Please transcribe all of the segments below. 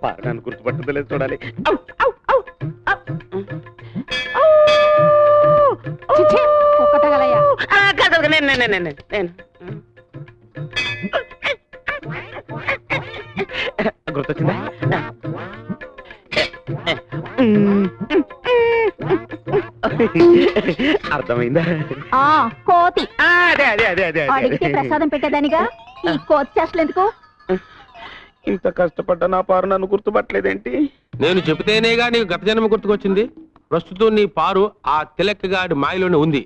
పారడాన్ని గుర్తుపట్టలేదు చూడాలి. గుర్తొచ్చిందా? అర్థమైందా? కోతి అదే అదే అదే అదే అడిగితే ప్రసాదం పెట్టేదానిగా ఈ కోతి చేష్టలు ఎందుకు? ఇంత కష్టపడ్డా నా పారు నన్ను గుర్తుపట్టలేదేంటి? నేను చెబితేనేగా నీకు గత జన్మ గుర్తుకొచ్చింది. ప్రస్తుతం నీ పారు ఆ తిలక్కగాడి మాయలోనే ఉంది.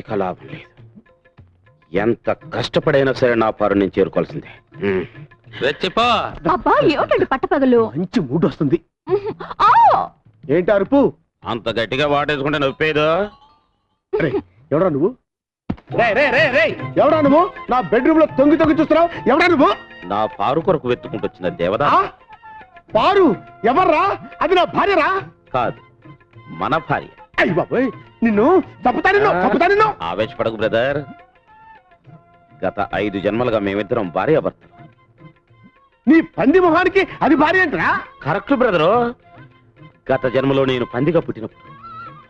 ఇక లాభం లేదు. ఎంత కష్టపడైనా సరే నా పారు నేను చేరుకోవాల్సిందే. చెప్పా అబ్బా ఏమిటండి పట్టపగలు? మంచి మూడు వస్తుంది. ఏంటి అరుపు? అంత గట్టిగా వాటేసుకుంటే నొప్పేదో. ఎవడా నువ్వు? ఎవడా నువ్వు? నా బెడ్రూమ్ లో తొంగి తొంగి చూస్తున్నావు. ఎవడా నువ్వు? నా పారు కొరకు వెతుకుంటూ వచ్చిన దేవదా. పారు ఎవర్రా? అది నా భార్యరా? కాదు, మన భార్య. అయ్య బాబోయ్, నిన్ను తప్పుతాను. ఆవేశపడకు బ్రదర్. గత 5 జన్మలుగా మేమిద్దరం భార్యాభర్తలు. నీ పంది మొహానికి అది భార్య ఏంట్రా? Correct brother. గత జన్మలో నేను పందిగా పుట్టినప్పుడు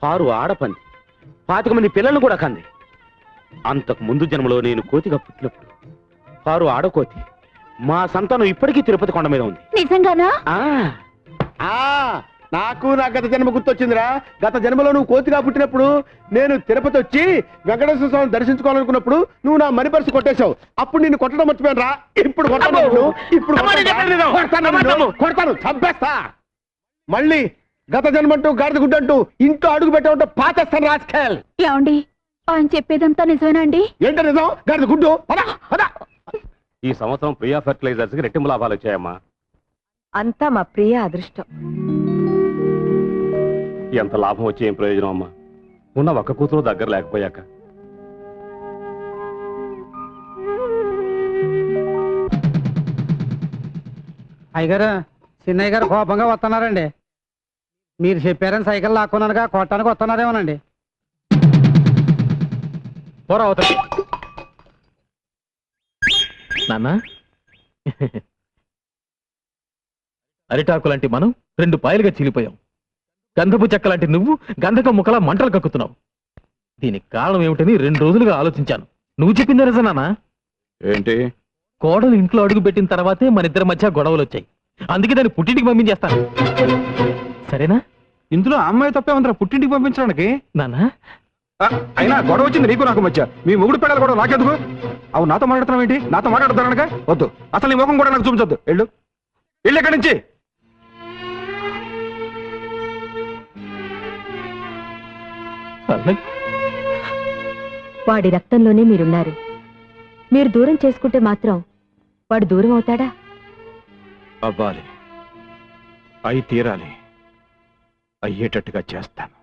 పారు ఆడపంది 25 మంది పిల్లలను కూడా కంది. అంతకు ముందు జన్మలో నేను కోతిగా పుట్టినప్పుడు పారు ఆడకోతి. మా సంతానం ఇప్పటికీ తిరుపతి కొండ మీద ఉంది. నిజంగానా? నాకు నా గత జన్మ గుర్తొచ్చిందిరా. గత జన్మలో నువ్వు కోతిగా పుట్టినప్పుడు నేను తిరుపతి వచ్చి వెంకటేశ్వర స్వామిని దర్శించుకోవాలనుకున్నప్పుడు నువ్వు నా మనీ పర్సు కొట్టేశావు. అప్పుడు నిన్ను కొట్టడం మర్చిపోయాను రా. ఇప్పుడు కొడతాను, చంపేస్తా. మళ్ళీ గత జన్మంటూ గాడిద గుడ్డంటూ ఇంట్లో అడుగు పెట్టామంటే పాచేస్తాను రాస్కెల్. ఏమండి, ఆయన చెప్పేదంతా నిజమేనా అండి? ఏంటో నిజం? గాడిద గుడ్డు. ఈ సంవత్సరం ప్రియా ఫెర్టిలైజర్స్ కి రెట్టింపు లాభాలు వచ్చాయమ్మా. అంతా మా ప్రియ అదృష్టం. ఎంత లాభం వచ్చి ఏం ప్రయోజనం అమ్మా? ఉన్న ఒక్క కూతురు దగ్గర లేకపోయాక. అయ్యగారు, చిన్నయ్య గారు కోపంగా వస్తున్నారండి. మీరు చెప్పారని సైకిల్ లాక్కున్నానుగా కొట్టడానికి వస్తున్నారేమోనండి. పోరా అవుతాయి నాన్న. అరిటాకులాంటి మనం 2 పాయలుగా చీలిపోయాం. గంధపు చెక్కలాంటి నువ్వు గంధక ముక్కలా మంటలు కక్కుతున్నావు. దీనికి కారణం ఏమిటని 2 రోజులుగా ఆలోచించాను. నువ్వు చెప్పిందే నిజం నాన్న. ఏంటి? కోడలు ఇంట్లో అడుగు పెట్టిన తర్వాతే మన ఇద్దరి మధ్య గొడవలు వచ్చాయి. అందుకే దాన్ని పుట్టింటికి పంపించేస్తాను. సరేనా? ఇందులో అమ్మాయి తప్పే ఉందిరా పుట్టింటికి పంపించడానికి. నాన్న అయినా గొడవ వచ్చింది నీకు నాకు మధ్య. మీ మొగుడు పెళ్ళాలి కూడా నాకెందుకు? అవు నాతో మాట్లాడుతున్నావు ఏంటి? నాతో మాట్లాడుతానక వద్దు. అసలు నీ ముఖం కూడా నాకు చూపించొద్దు. వెళ్ళు ఎక్కడి నుంచి. వాడి రక్తంలోనే మీరున్నారు. మీరు దూరం చేసుకుంటే మాత్రం వాడు దూరం అవుతాడా? అవ్వాలి, అయి తీరాలి. అయ్యేటట్టుగా చేస్తాను.